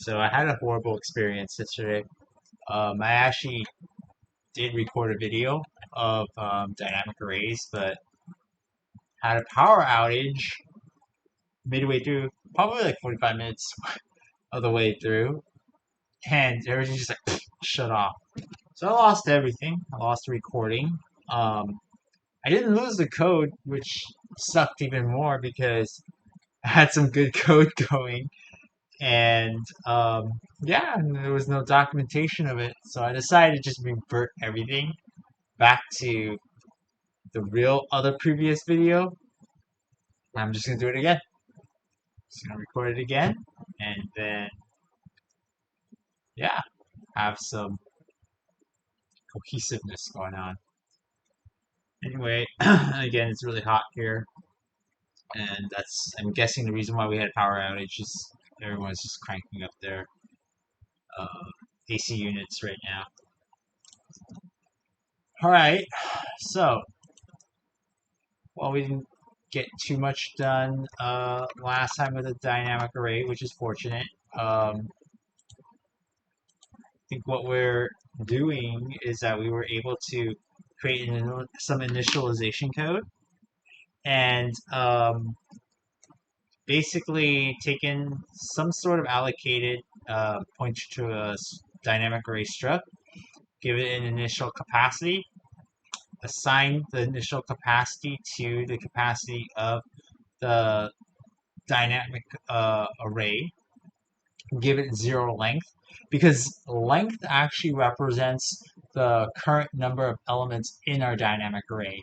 So I had a horrible experience yesterday. I actually did record a video of dynamic arrays, but had a power outage midway through, probably like 45 minutes of the way through, and everything just like shut off. So I lost everything. I lost the recording. Um, I didn't lose the code, which sucked even more because I had some good code going, and yeah, and there was no documentation of it. So I decided to just revert everything back to the real other previous video. I'm just gonna do it again. Just gonna record it again, and then yeah, have some cohesiveness going on. Anyway, again, it's really hot here, and that's I'm guessing the reason why we had power outage is everyone's just cranking up their uh, AC units right now. All right, so well, we didn't get too much done last time with the dynamic array, which is fortunate. I think what we're doing is that we were able to create some initialization code and basically taken some sort of allocated pointer to a dynamic array struct, give it an initial capacity, assign the initial capacity to the capacity of the dynamic array, give it 0 length, because length actually represents the current number of elements in our dynamic array.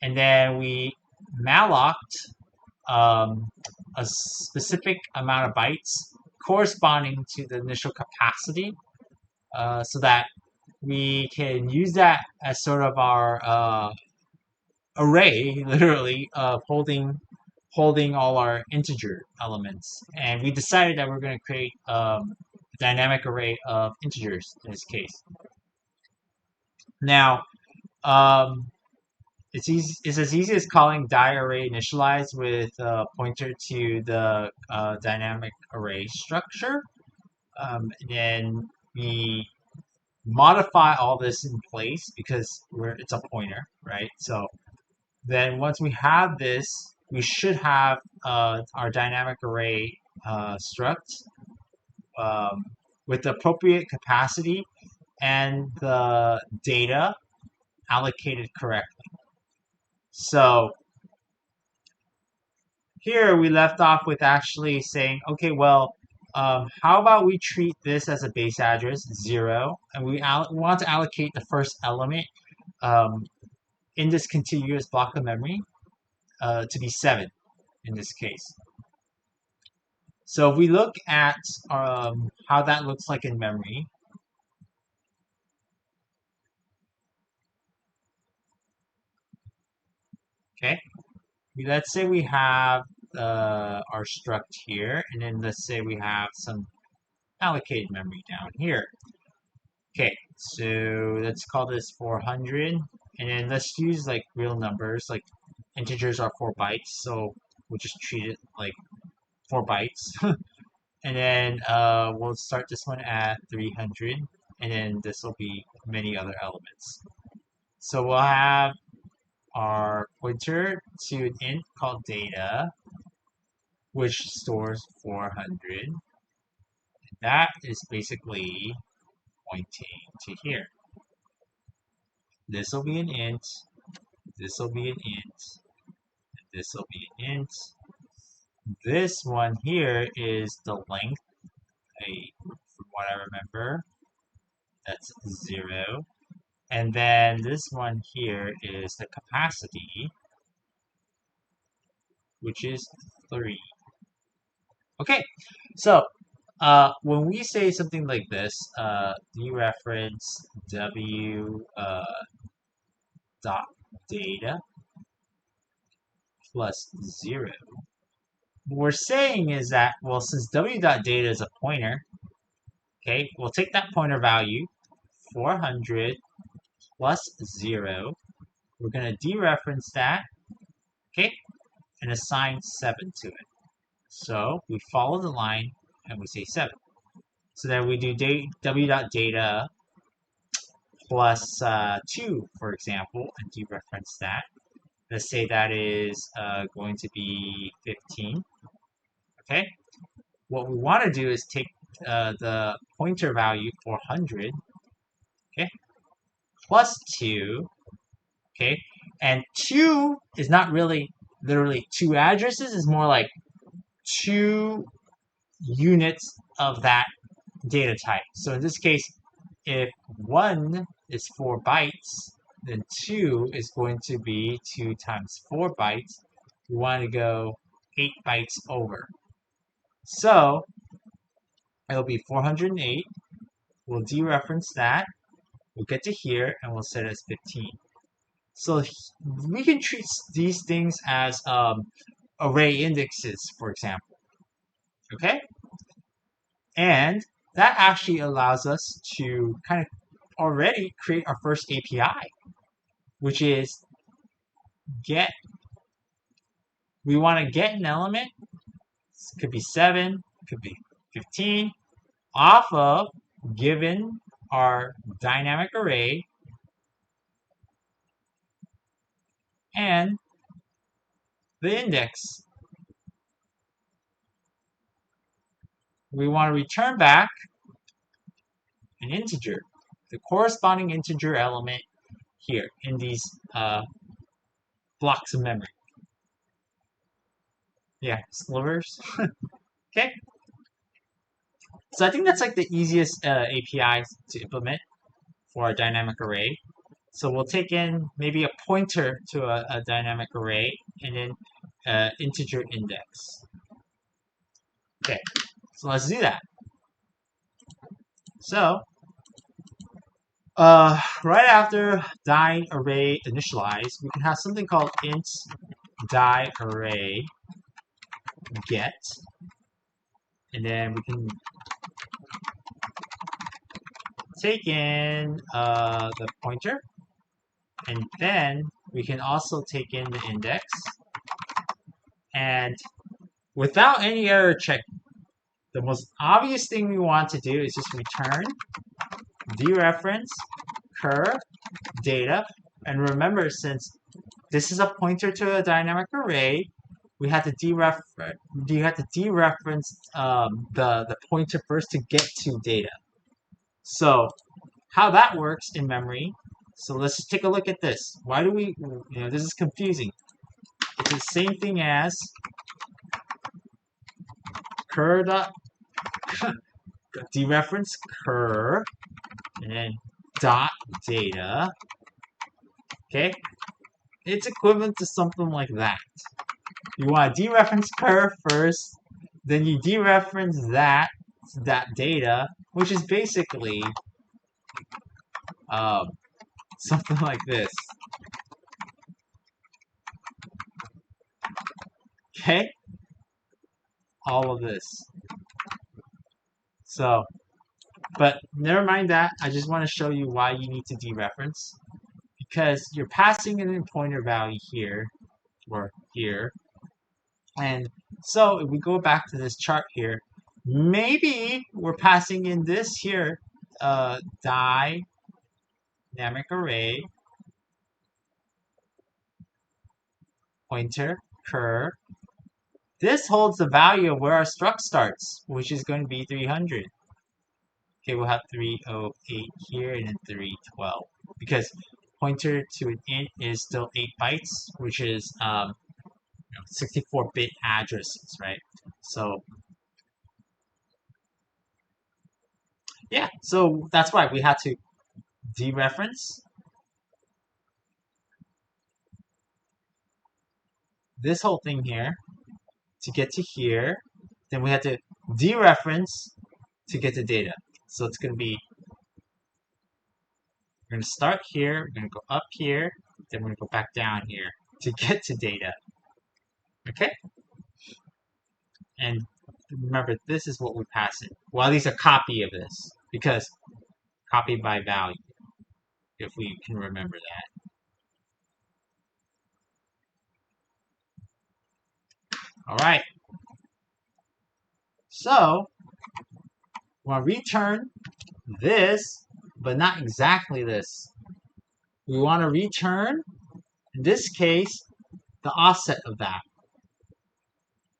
And then we mallocked a specific amount of bytes corresponding to the initial capacity, so that we can use that as sort of our array, literally, of holding all our integer elements. And we decided that we're going to create a dynamic array of integers in this case. Now, um, it's as easy as calling die_array initialize with a pointer to the dynamic array structure. And then we modify all this in place because it's a pointer, right? So then once we have this, we should have our dynamic array struct um, with the appropriate capacity and the data allocated correctly. So here we left off with actually saying, okay, well, how about we treat this as a base address 0, and we want to allocate the first element um, in this contiguous block of memory to be 7 in this case. So if we look at how that looks like in memory, okay, let's say we have our struct here, and then let's say we have some allocated memory down here. Okay, so let's call this 400, and then let's use like real numbers, like integers are 4 bytes, so we'll just treat it like 4 bytes. And then we'll start this one at 300, and then this will be many other elements. So we'll have our pointer to an int called data, which stores 400. That is basically pointing to here. This will be an int, this will be an int, and this will be an int. This one here is the length, from what I remember, that's 0. And then this one here is the capacity, which is 3. Okay, so when we say something like this, dereference w dot data plus 0, what we're saying is that, well, since w dot data is a pointer, okay, we'll take that pointer value, 400 plus 0, we're going to dereference that, okay, and assign 7 to it. So we follow the line and we say 7. So then we do w.data plus 2, for example, and dereference that. Let's say that is going to be 15. Okay. What we want to do is take the pointer value 400. Okay. Plus 2. Okay. And 2 is not really literally 2 addresses. It's more like 2 units of that data type. So in this case, if 1 is 4 bytes, then 2 is going to be 2 times 4 bytes. We want to go 8 bytes over. So it'll be 408. We'll dereference that. We'll get to here and we'll set it as 15. So we can treat these things as array indexes, for example. Okay? And that actually allows us to kind of already create our first API, which is get. We want to get an element. This could be 7, could be 15, off of given our dynamic array and the index. We want to return back an integer, the corresponding integer element here in these blocks of memory. Yeah, slivers. Okay. So I think that's like the easiest API to implement for a dynamic array. So we'll take in maybe a pointer to a dynamic array and then integer index. Okay, so let's do that. So right after dy array initialize, we can have something called int dy array get, and then we can take in the pointer, and then we can also take in the index, and without any error check, the most obvious thing we want to do is just return dereference cur data, and remember, since this is a pointer to a dynamic array, we have to dereference the pointer first to get to data. So how that works in memory. So let's just take a look at this. Why do we? This is confusing. It's the same thing as cur dot dereference cur and then dot data. Okay, it's equivalent to something like that. You want to dereference cur first, then you dereference that data, which is basically something like this. Okay, all of this. So, but never mind that. I just want to show you why you need to dereference, because you're passing in a pointer value here or here. And so if we go back to this chart here, maybe we're passing in this here dynamic array pointer cur. This holds the value of where our struct starts, which is going to be 300. Okay, we'll have 308 here and then 312, because pointer to an int is still 8 bytes, which is 64-bit addresses, right? So yeah, so that's why we had to dereference this whole thing here to get to here. Then we had to dereference to get to data. So it's going to be, we're going to start here, we're going to go up here, then we're going to go back down here to get to data. Okay? And remember, this is what we pass in. Well, at least a copy of this, because copy by value, if we can remember that. All right. So We want to return this, but not exactly this. We want to return, in this case, the offset of that.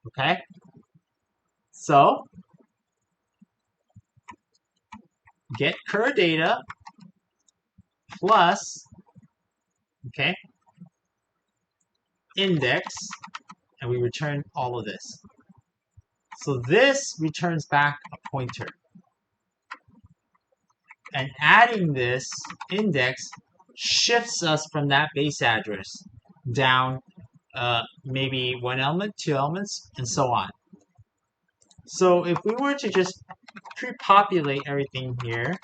Okay? So, get cur data plus, okay, index, and we return all of this. So this returns back a pointer. And adding this index shifts us from that base address down maybe one element, two elements, and so on. So if we were to just pre-populate everything here,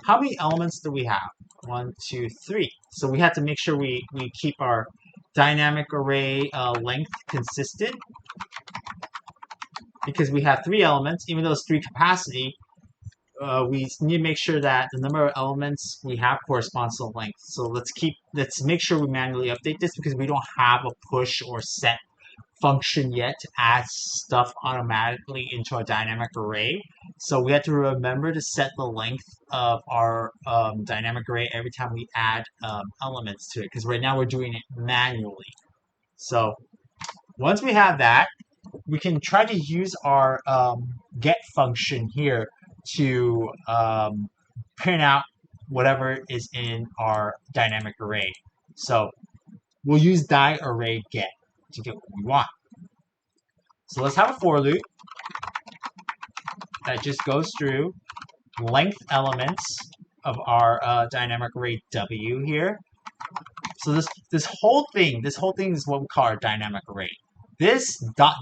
how many elements do we have? 1, 2, 3. So we have to make sure we keep our dynamic array length consistent, because we have 3 elements, even though it's 3 capacity. We need to make sure that the number of elements we have corresponds to the length. So let's make sure we manually update this, because we don't have a push or set function yet to add stuff automatically into a dynamic array. So we have to remember to set the length of our dynamic array every time we add elements to it, because right now we're doing it manually. So once we have that, we can try to use our get function here to print out whatever is in our dynamic array. So we'll use die_array get to get what we want. So let's have a for loop that just goes through length elements of our dynamic array W here. So this whole thing is what we call our dynamic array. This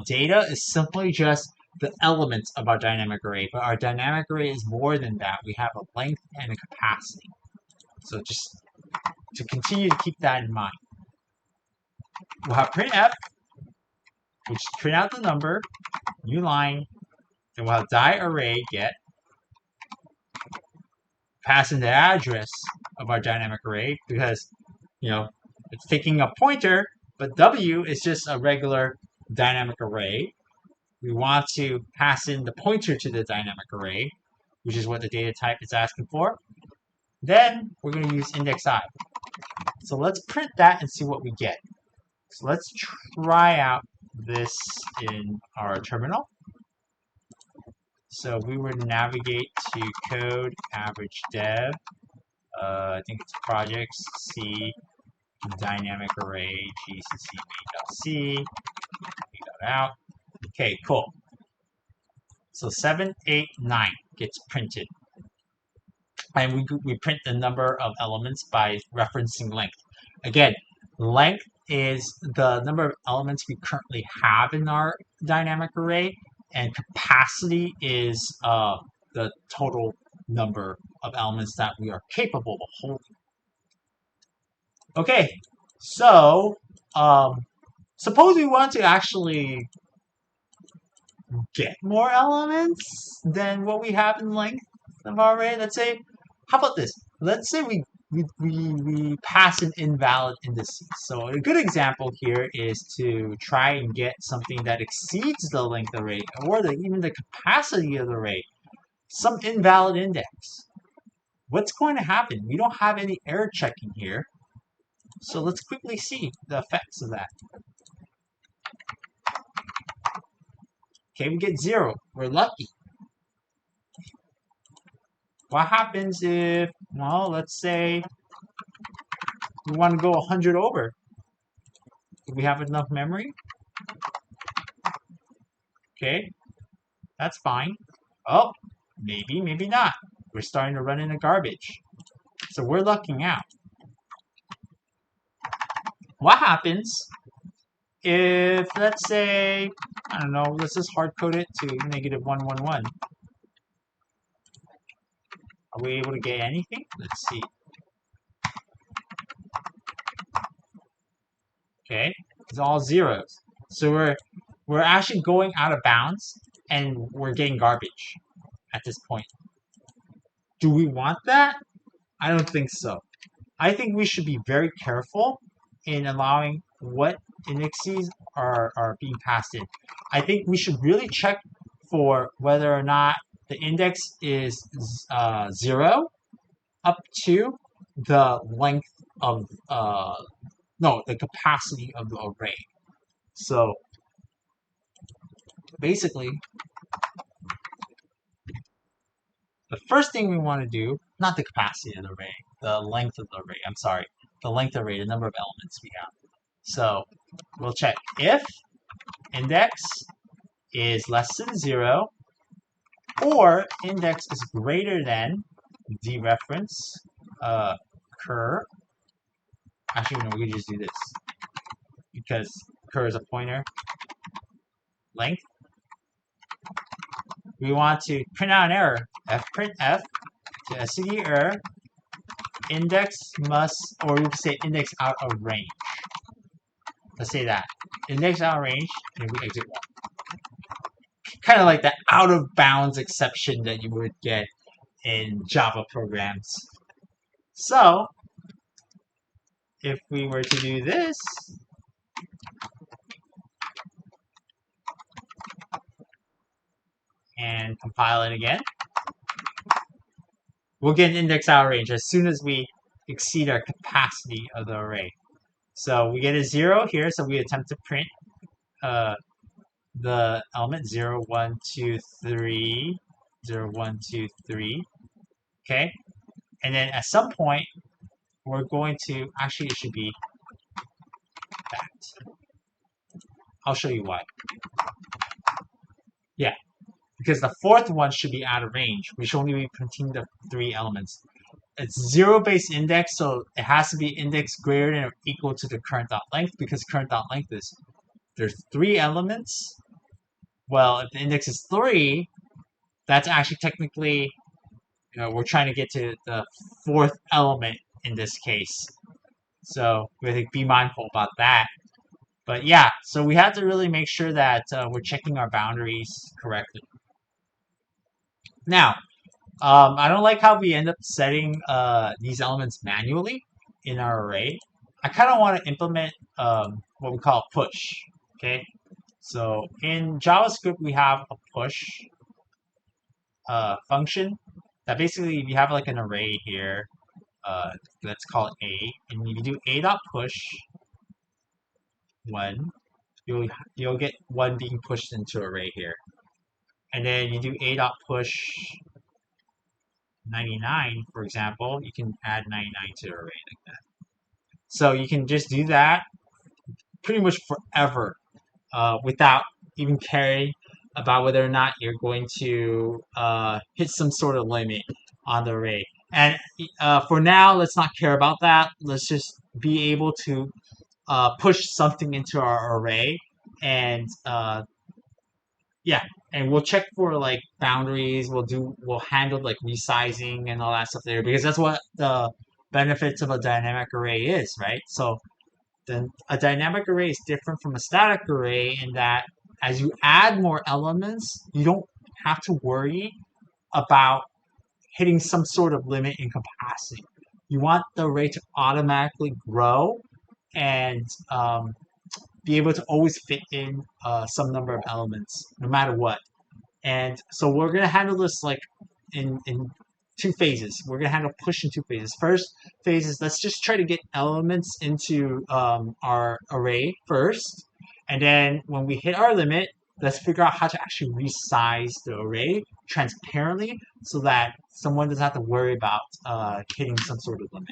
data is simply just the elements of our dynamic array, but our dynamic array is more than that. We have a length and a capacity. So just to continue to keep that in mind, we'll have printf, which print out the number, new line, and we'll have die_array get, pass in the address of our dynamic array, because it's taking a pointer, but W is just a regular dynamic array. We want to pass in the pointer to the dynamic array, which is what the data type is asking for. Then we're going to use index I. So let's print that and see what we get. So let's try out this in our terminal. So we would navigate to code average dev. I think it's projects C dynamic array gcc out. Okay, cool. So 7, 8, 9 gets printed. And we print the number of elements by referencing length. Again, length is the number of elements we currently have in our dynamic array, and capacity is the total number of elements that we are capable of holding. Okay, so suppose we want to actually get more elements than what we have in length of our array. Let's say, how about this? Let's say we pass an invalid indices. So a good example here is to try and get something that exceeds the length array, or even the capacity of the array, some invalid index. What's going to happen? We don't have any error checking here. So let's quickly see the effects of that. Okay, we get 0. We're lucky. What happens if, well, let's say we want to go 100 over? Do we have enough memory? Okay, that's fine. Oh, maybe, maybe not. We're starting to run into garbage. So we're lucking out. What happens if, let's say, I don't know, let's just hard code it to -111. Are we able to get anything? Let's see. Okay, it's all zeros. So we're actually going out of bounds, and we're getting garbage at this point. Do we want that? I don't think so. I think we should be very careful in allowing what indexes are being passed in. I think we should really check for whether or not the index is 0 up to the length of, no, the capacity of the array. So basically, the first thing we want to do, not the capacity of the array, the length of the array, I'm sorry, the length of the array, the number of elements we have. So we'll check if index is less than 0 or index is greater than dereference cur. Actually, no, we can just do this because cur is a pointer length. We want to print out an error. Fprintf to std error index must, or we can say index out of range. Let's say that. Index out of range, and we exit 1. Kind of like the out of bounds exception that you would get in Java programs. So, if we were to do this, and compile it again, we'll get an index out of range as soon as we exceed our capacity of the array. So we get a 0 here, so we attempt to print the element 0, 1, 2, 3, 0, 1, 2, 3, okay? And then at some point, we're going to, actually it should be that. I'll show you why. Yeah, because the fourth one should be out of range. We should only be printing the 3 elements. It's 0-based index, so it has to be index greater than or equal to the current.length, because current.length is, there's 3 elements. Well, if the index is 3, that's actually technically, we're trying to get to the 4th element in this case. So we have to be mindful about that. But yeah, so we have to really make sure that we're checking our boundaries correctly. Now, I don't like how we end up setting these elements manually in our array. I kind of want to implement what we call push. Okay, so in JavaScript we have a push function that basically, if you have like an array here, let's call it A, and you do a.push 1, you'll get 1 being pushed into array here, and then you do a.push 99, for example, you can add 99 to the array like that. So you can just do that pretty much forever without even caring about whether or not you're going to hit some sort of limit on the array. And for now, let's not care about that. Let's just be able to push something into our array, and yeah, and we'll check for like boundaries. We'll handle like resizing and all that stuff there, because that's what the benefits of a dynamic array is, right? So then a dynamic array is different from a static array in that as you add more elements, you don't have to worry about hitting some sort of limit in capacity. You want the array to automatically grow and be able to always fit in some number of elements, no matter what. And so we're going to handle this like in 2 phases. We're going to handle push in 2 phases. First phase is, let's just try to get elements into our array first. And then when we hit our limit, let's figure out how to actually resize the array transparently so that someone doesn't have to worry about hitting some sort of limit.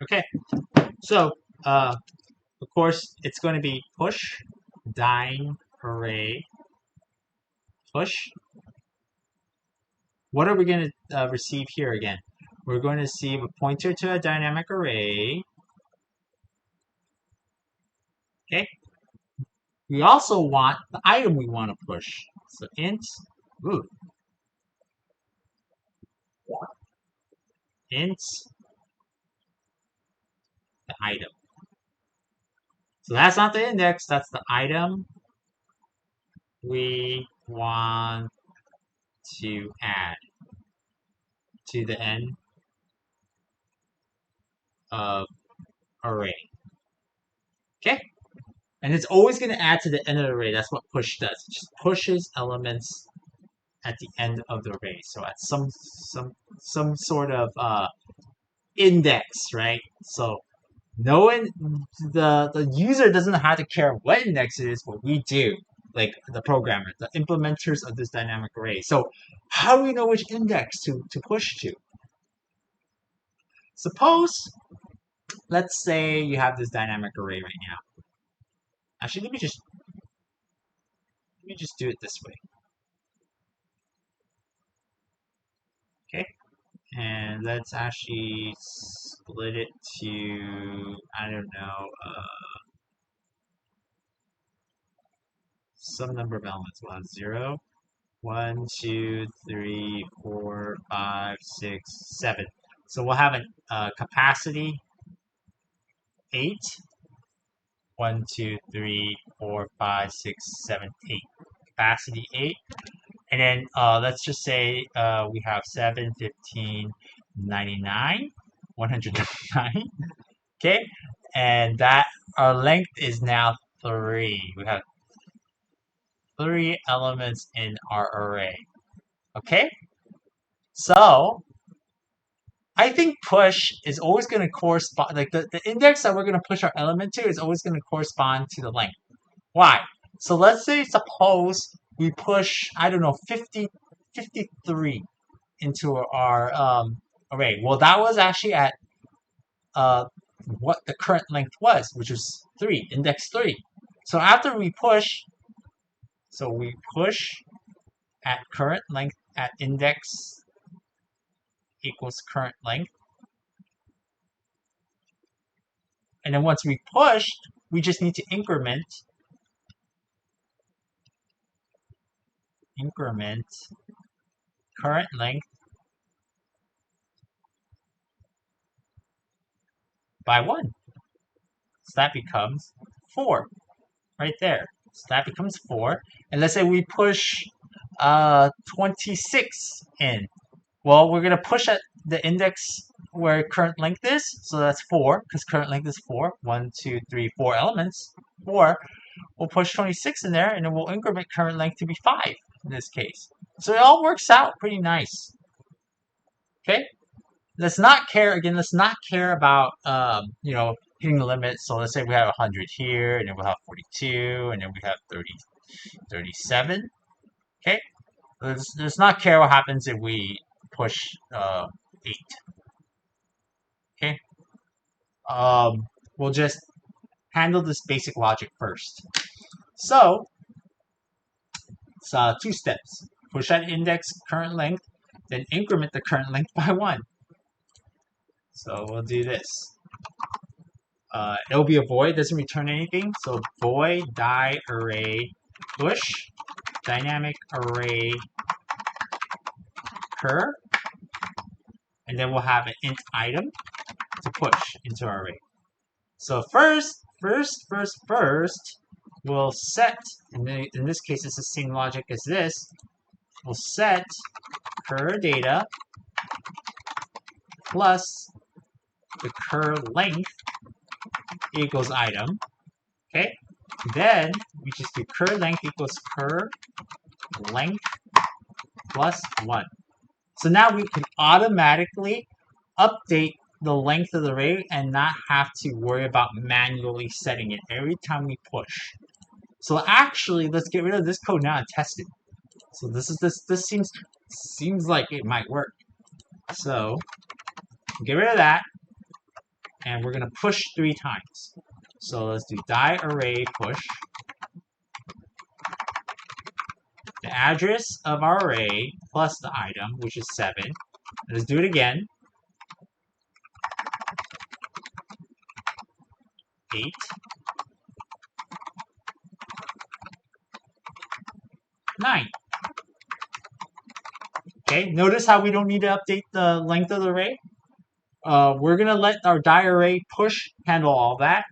Okay, so of course it's going to be push dyn array push. What are we going to receive here again? We're going to receive a pointer to a dynamic array. Okay. We also want the item we want to push. So int, ooh, int the item. So that's not the index, that's the item we want to add to the end of array. Okay? And it's always going to add to the end of the array. That's what push does. It just pushes elements at the end of the array. So at some sort of index, right? So knowing the user doesn't have to care what index it is, but we do, like the programmer, the implementers of this dynamic array. So how do we know which index to push to? Suppose, let's say you have this dynamic array right now. Actually, let me just do it this way. Okay, and let's actually split it to, I don't know, some number of elements. We'll have 0, 1, 2, 3, 4, 5, 6, 7. So we'll have a capacity 8. 1, 2, 3, 4, 5, 6, 7, 8. Capacity 8. And then let's just say we have 7, 15, 99, 199. Okay, and that our length is now 3. We have 3 elements in our array. Okay, so I think push is always going to correspond, like the index that we're going to push our element to is always going to correspond to the length. Why? So let's say, suppose we push, I don't know, 53 into our array. Well, that was actually at what the current length was, which was 3, index 3. So after we push, so we push at current length at index equals current length. And then once we pushed, we just need to increment current length by 1. So that becomes 4 right there. So that becomes 4. And let's say we push 26 in. Well, we're going to push at the index where current length is. So that's 4, because current length is 4. 1, 2, 3, 4 elements. 4. We'll push 26 in there, and then we'll increment current length to be 5 in this case. So it all works out pretty nice. Okay? Let's not care, again, let's not care about, hitting the limit. So let's say we have 100 here, and then we'll have 42, and then we have 30, 37. Okay? Let's not care what happens if we push 8. Okay? We'll just handle this basic logic first. So, it's 2 steps. Push at index current length, then increment the current length by 1. So we'll do this. It'll be a void, doesn't return anything. So void die array push dynamic array cur, and then we'll have an int item to push into our array. So first, we'll set, in this case it's the same logic as this, we'll set cur data plus the cur length equals item. Okay, then we just do cur length equals cur length plus 1. So now we can automatically update the length of the array and not have to worry about manually setting it every time we push. So actually, let's get rid of this code now and test it. So this seems like it might work. So get rid of that, and we're gonna push 3 times. So let's do die array push. The address of our array plus the item, which is 7. Let's do it again. 8. 9. Okay, notice how we don't need to update the length of the array? We're gonna let our die array push handle all that.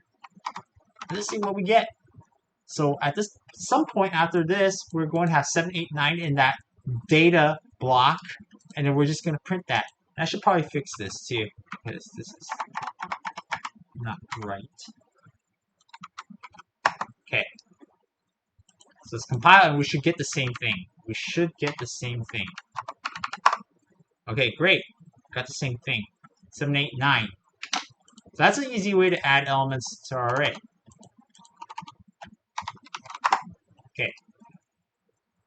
Let's see what we get. So at this some point after this, we're going to have 7, 8, 9 in that data block, and then we're just going to print that. And I should probably fix this too, because this is not right. Okay, so let's compile, and we should get the same thing. We should get the same thing. Okay, great. Got the same thing. 7, 8, 9. So that's an easy way to add elements to our array. Okay.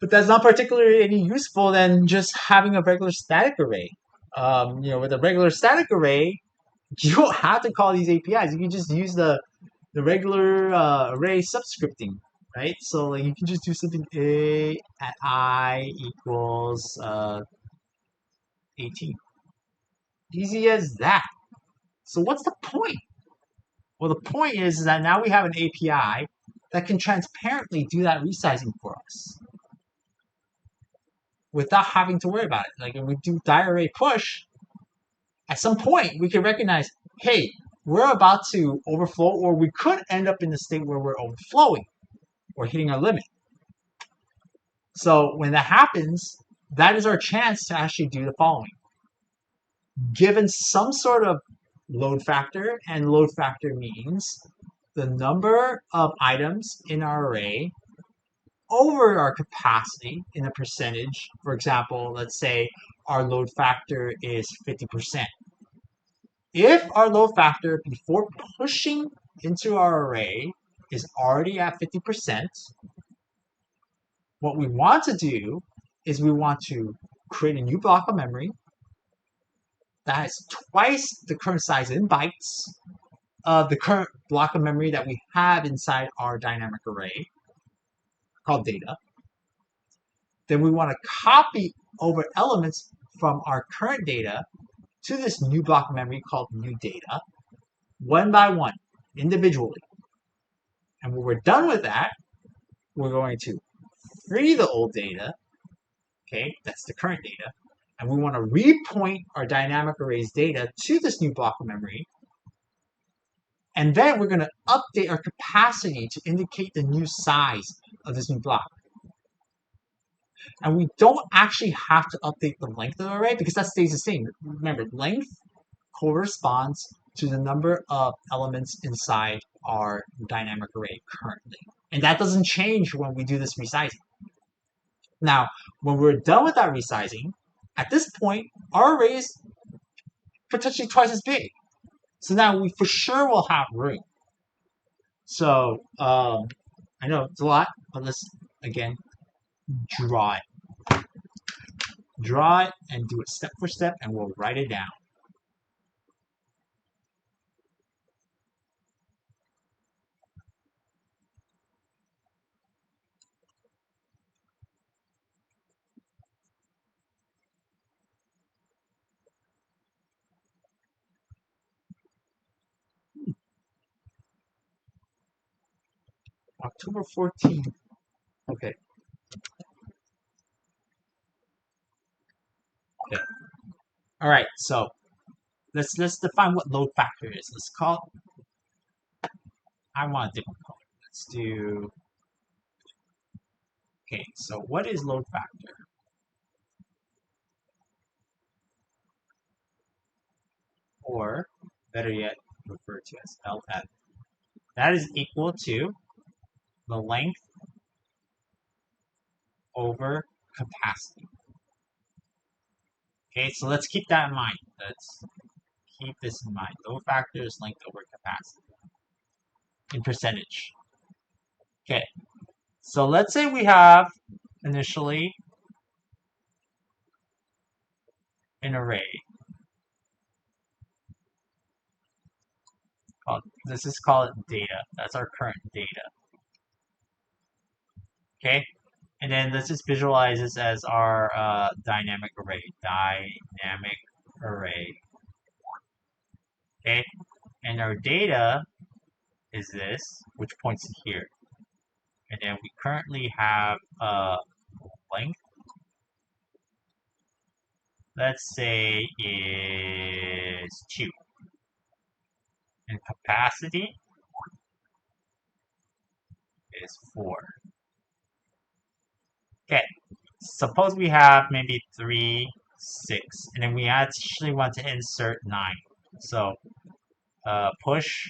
But that's not particularly any useful than just having a regular static array. With a regular static array, you don't have to call these APIs. You can just use the regular array subscripting, right? So like you can just do something a at I equals 18. Easy as that. So what's the point? Well, the point is that now we have an API that can transparently do that resizing for us without having to worry about it. Like if we do die array push, at some point we can recognize, hey, we're about to overflow, or we could end up in the state where we're overflowing or hitting our limit. So when that happens, that is our chance to actually do the following. Given some sort of load factor, and load factor means the number of items in our array over our capacity in a percentage. For example, let's say our load factor is 50%. If our load factor before pushing into our array is already at 50%, what we want to do is we want to create a new block of memory that has twice the current size in bytes of the current block of memory that we have inside our dynamic array called data. Then we want to copy over elements from our current data to this new block of memory called new data, one by one, individually. And when we're done with that, we're going to free the old data, okay, that's the current data, and we want to repoint our dynamic array's data to this new block of memory. And then we're going to update our capacity to indicate the new size of this new block. And we don't actually have to update the length of the array because that stays the same. Remember, length corresponds to the number of elements inside our dynamic array currently. And that doesn't change when we do this resizing. Now, when we're done with that resizing, at this point, our array is potentially twice as big. So now we for sure will have room. So I know it's a lot, but let's, again, draw it. Draw it and do it step for step, and we'll write it down. October 14th. Okay. Okay. All right. So let's define what load factor is. Let's call. I want a different color. Let's do. Okay. So what is load factor? Or better yet, referred to as LF. That is equal to the length over capacity. Okay, so let's keep that in mind. Let's keep this in mind. Load factor is length over capacity in percentage. Okay, so let's say we have initially an array. Let's just call it data. That's our current data. Okay, and then let's just visualize this as our dynamic array. Dynamic array. Okay, and our data is this, which points to here. And then we currently have length let's say, is 2. And capacity is 4. Okay, suppose we have maybe 3, 6, and then we actually want to insert 9. So push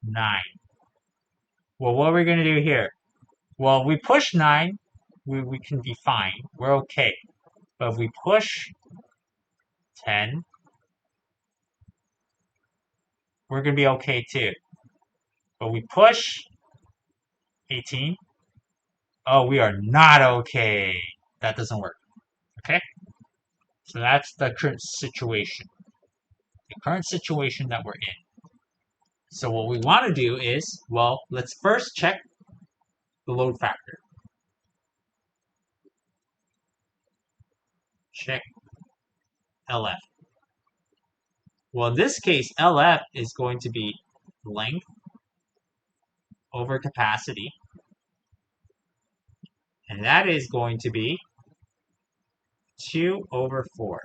9. Well, what are we going to do here? Well, we push 9, we can be fine. We're okay. But if we push 10, we're going to be okay too. But we push 18, oh, we are not okay. That doesn't work. Okay? So that's the current situation. The current situation that we're in. So what we want to do is, well, let's first check the load factor. Check LF. Well, in this case, LF is going to be length over capacity. And that is going to be 2 over 4,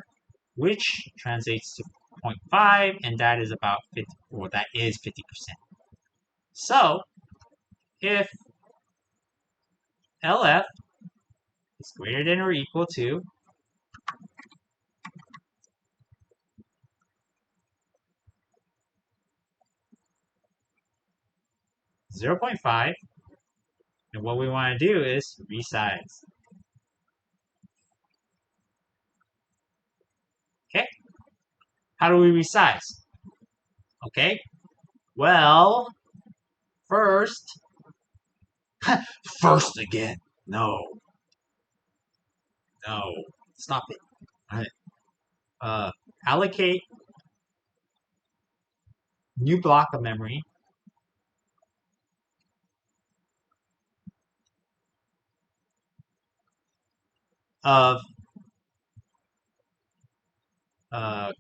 which translates to 0.5, and that is about 50, or that is 50%. So, if LF is greater than or equal to 0.5, and what we want to do is resize. Okay? How do we resize? Okay? Well, first, first again. No. Stop it. All right. Allocate new block of memory of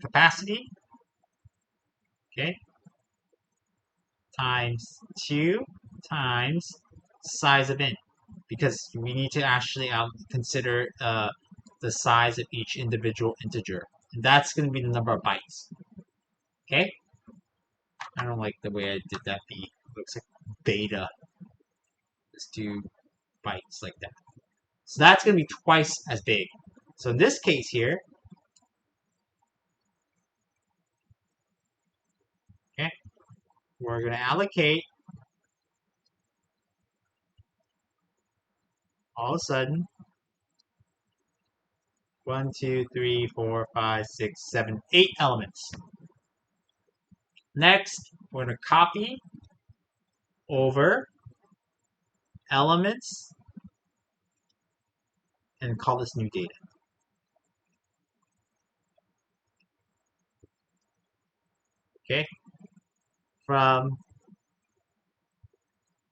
capacity, okay, times 2 times size of int, because we need to actually consider the size of each individual integer. And that's going to be the number of bytes. Okay? I don't like the way I did that B. It looks like beta. Let's do bytes like that. So that's going to be twice as big. So in this case here, okay, we're going to allocate all of a sudden 1, 2, 3, 4, 5, 6, 7, 8 elements. Next, we're going to copy over elements and call this new data. Okay? From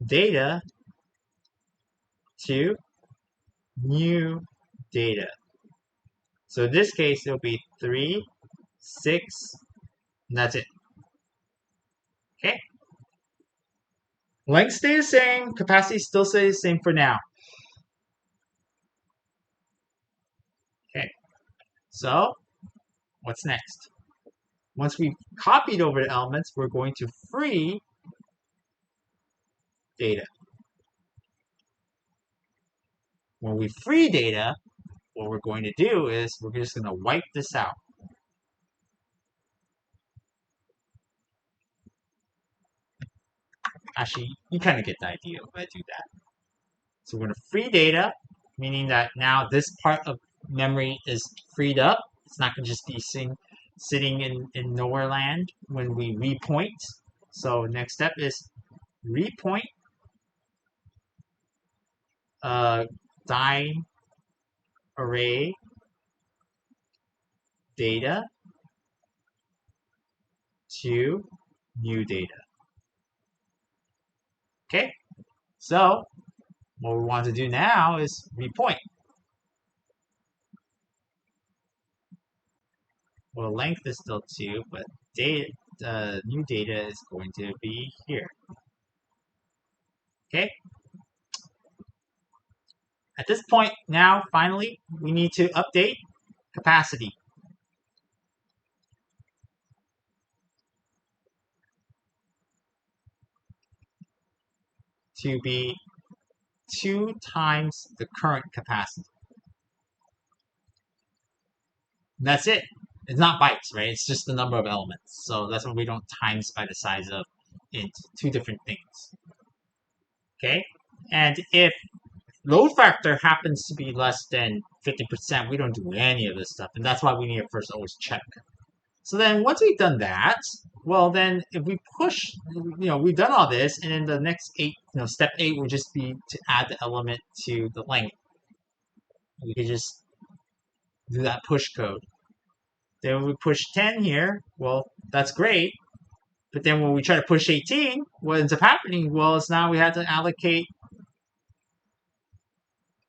data to new data. So in this case, it'll be 3, 6, and that's it. Okay? Length stays the same, capacity still stays the same for now. Okay, so what's next? Once we've copied over the elements, we're going to free data. When we free data, what we're going to do is we're just going to wipe this out. Actually, you kind of get the idea if I do that. So we're going to free data, meaning that now this part of memory is freed up. It's not going to just be sitting in nowhere land when we repoint. So next step is repoint dyne array data to new data. Okay, so what we want to do now is repoint. Well, length is still 2, but data, new data is going to be here. Okay. At this point now, finally, we need to update capacity to be 2 times the current capacity. And that's it. It's not bytes, right? It's just the number of elements. So that's why we don't times by the size of int, 2 different things. Okay? And if load factor happens to be less than 50%, we don't do any of this stuff. And that's why we need to first always check. So then once we've done that, well then if we push, we've done all this, and then the next 8, step 8 would just be to add the element to the length. We could just do that push code. Then when we push 10 here, well, that's great. But then when we try to push 18, what ends up happening, well, is now we have to allocate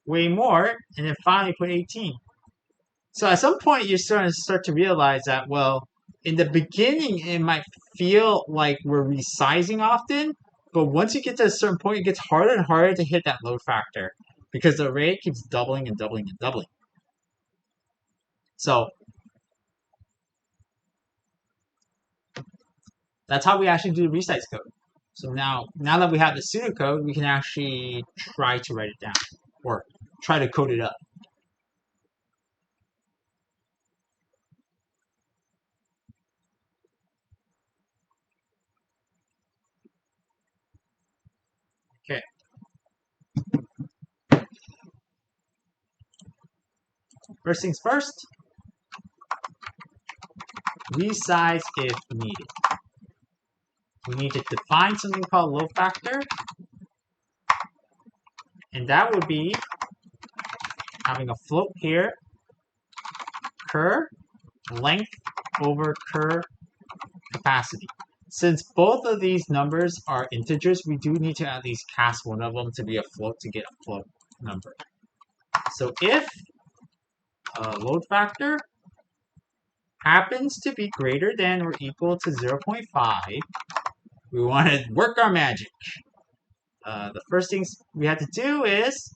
way more, and then finally put 18. So at some point, you're starting to start to realize that, well, in the beginning, it might feel like we're resizing often, but once you get to a certain point, it gets harder and harder to hit that load factor because the array keeps doubling and doubling and doubling. So that's how we actually do the resize code. So now that we have the pseudocode, we can actually try to write it down or try to code it up. Okay. First things first, resize if needed. We need to define something called load factor, and that would be having a float here, cur length over cur capacity. Since both of these numbers are integers, we do need to at least cast one of them to be a float to get a float number. So if load factor happens to be greater than or equal to 0.5, we want to work our magic. The first things we have to do is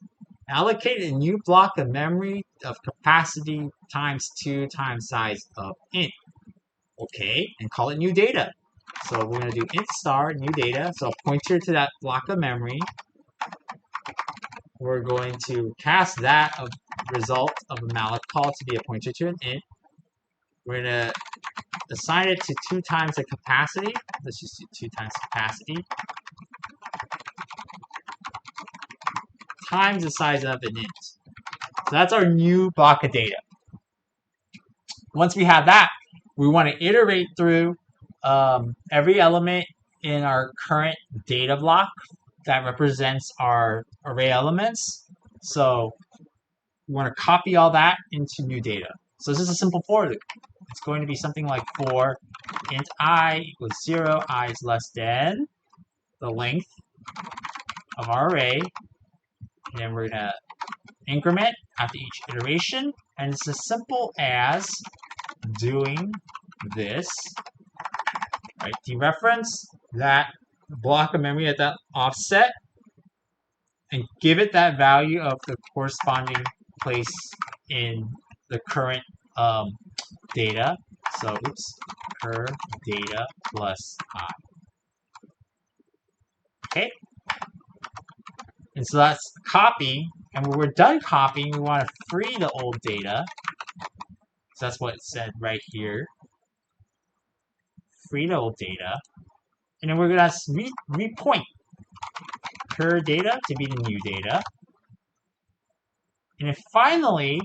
allocate a new block of memory of capacity times 2 times size of int. Okay, and call it new data. So we're going to do int star new data, so a pointer to that block of memory. We're going to cast that result of a malloc call to be a pointer to an int. We're going to assign it to 2 times the capacity. Let's just do 2 times capacity times the size of an int. So that's our new block of data. Once we have that, we want to iterate through every element in our current data block that represents our array elements. So we want to copy all that into new data. So this is a simple for loop. It's going to be something like for int I equals 0, I is less than the length of our array. And then we're going to increment after each iteration. And it's as simple as doing this. Right, dereference that block of memory at that offset and give it that value of the corresponding place in the current data. So, cur data plus I. Okay? And so that's copy. And when we're done copying, we want to free the old data. So that's what it said right here. Free the old data. And then we're going to repoint cur data to be the new data. And then finally,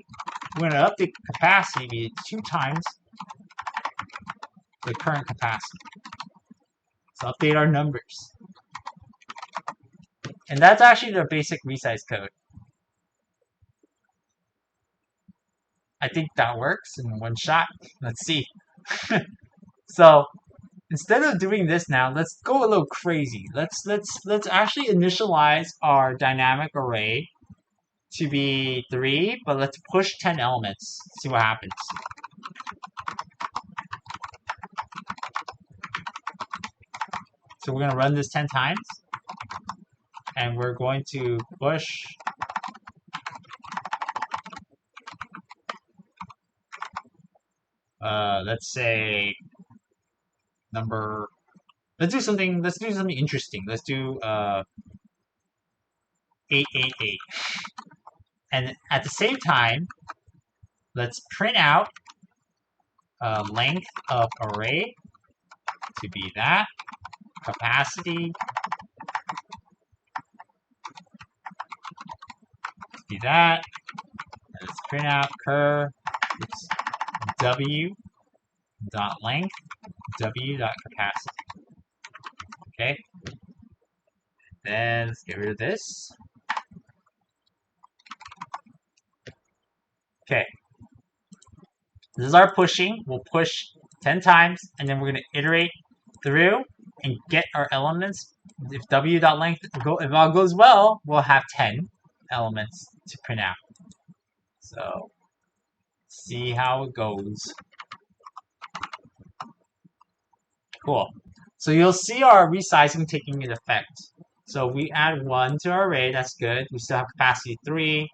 we're going to update capacity to be 2 times the current capacity. So update our numbers. And that's actually the basic resize code. I think that works in one shot. Let's see. So instead of doing this now, let's go a little crazy. Let's actually initialize our dynamic array to be 3, but let's push 10 elements. See what happens. So we're going to run this 10 times. And we're going to push let's say number. Let's do something. Let's do something interesting. Let's do 888, and at the same time, let's print out length of array to be that capacity to be that. And let's print out cur w dot length w dot capacity. Okay. Then let's get rid of this. Okay. This is our pushing. We'll push 10 times, and then we're going to iterate through and get our elements. If w.length, if all goes well, we'll have 10 elements to print out. So, see how it goes. Cool. So you'll see our resizing taking into effect. So we add 1 to our array, that's good. We still have capacity 3.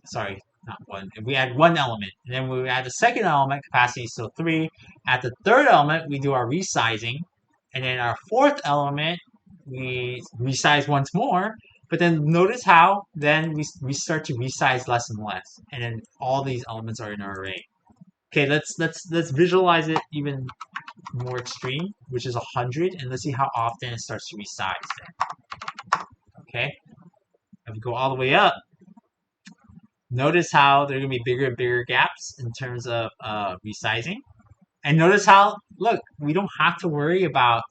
Sorry, not 1. We add 1 element. And then we add the second element, capacity is still 3. At the third element, we do our resizing. And then our fourth element, we resize once more. But then notice how then we start to resize less and less. And then all these elements are in our array. Okay, let's visualize it even more extreme, which is 100, and let's see how often it starts to resize then. Okay, if we go all the way up, notice how there are going to be bigger and bigger gaps in terms of resizing. And notice how, look, we don't have to worry about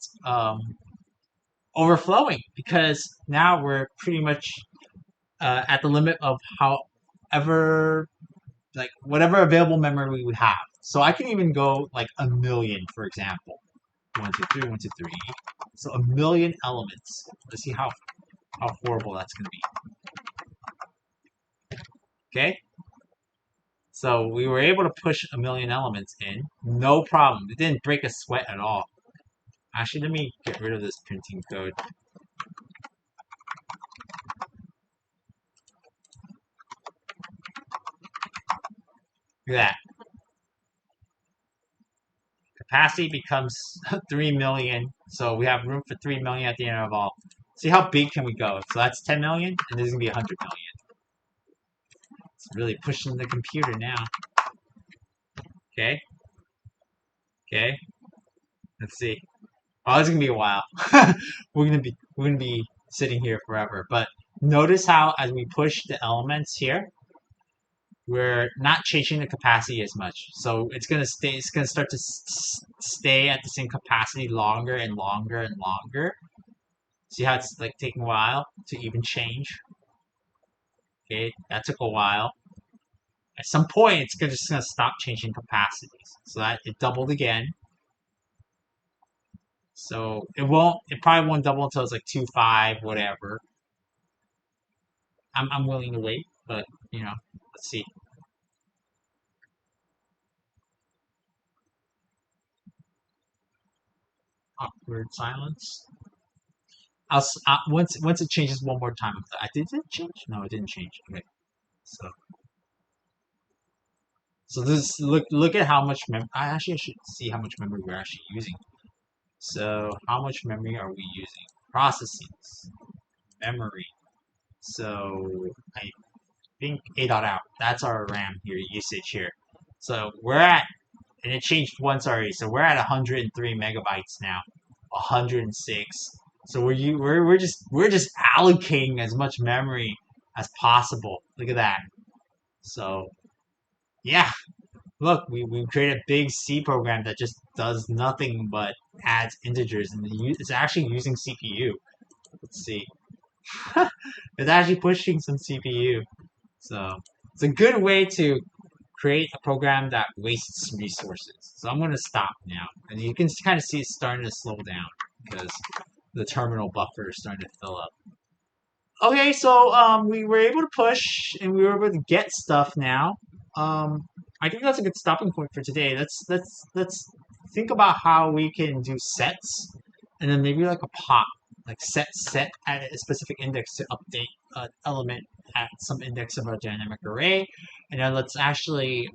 overflowing, because now we're pretty much at the limit of however, like whatever available memory we would have. So I can even go like 1,000,000, for example. 1, 2, 3, 1, 2, 3. So 1,000,000 elements. Let's see how horrible that's going to be. Okay? So we were able to push 1,000,000 elements in. No problem. It didn't break a sweat at all. Actually, let me get rid of this printing code. Look at that. Capacity becomes 3,000,000. So we have room for 3,000,000 at the end of all. See how big can we go? So that's 10,000,000, and this is going to be 100,000,000. It's really pushing the computer now. Okay. Okay. Let's see. Oh, it's gonna be a while. we're gonna be sitting here forever. But notice how as we push the elements here, we're not changing the capacity as much. So it's gonna stay. It's gonna start to stay at the same capacity longer and longer and longer. See how it's like taking a while to even change. Okay, that took a while. At some point, it's just gonna stop changing capacities. So that it doubled again. So it probably won't double until it's like 2.5, whatever. I'm willing to wait, but you know, let's see. Awkward silence. Once it changes one more time. Did it change? No, it didn't change. Okay, so this look at how much memory. I should see how much memory we're actually using. So how much memory are we using? Processing memory. So I think A.out. That's our RAM here usage here. So we're at, and it changed once already. So we're at 103 megabytes now. 106. So we're just allocating as much memory as possible. Look at that. So yeah, look, we created a big C program that just does nothing but adds integers, and it's actually using CPU. Let's see. It's actually pushing some CPU. So it's a good way to create a program that wastes resources. So I'm going to stop now. And you can kind of see it's starting to slow down because the terminal buffer is starting to fill up. Okay, so we were able to push and we were able to get stuff now. I think that's a good stopping point for today. Let's think about how we can do sets and then maybe like a pop, like set at a specific index to update an element at some index of our dynamic array, and then let's actually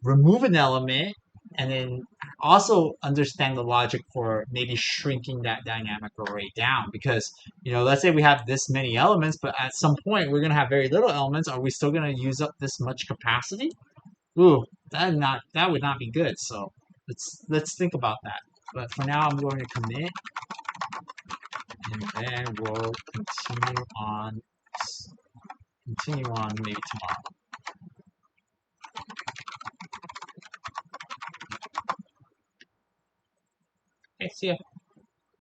remove an element and then also understand the logic for maybe shrinking that dynamic array down. Because, let's say we have this many elements, but at some point we're going to have very little elements. Are we still going to use up this much capacity? Ooh, that would not be good. So let's think about that. But for now, I'm going to commit, and then we'll continue on maybe tomorrow. Okay, see ya.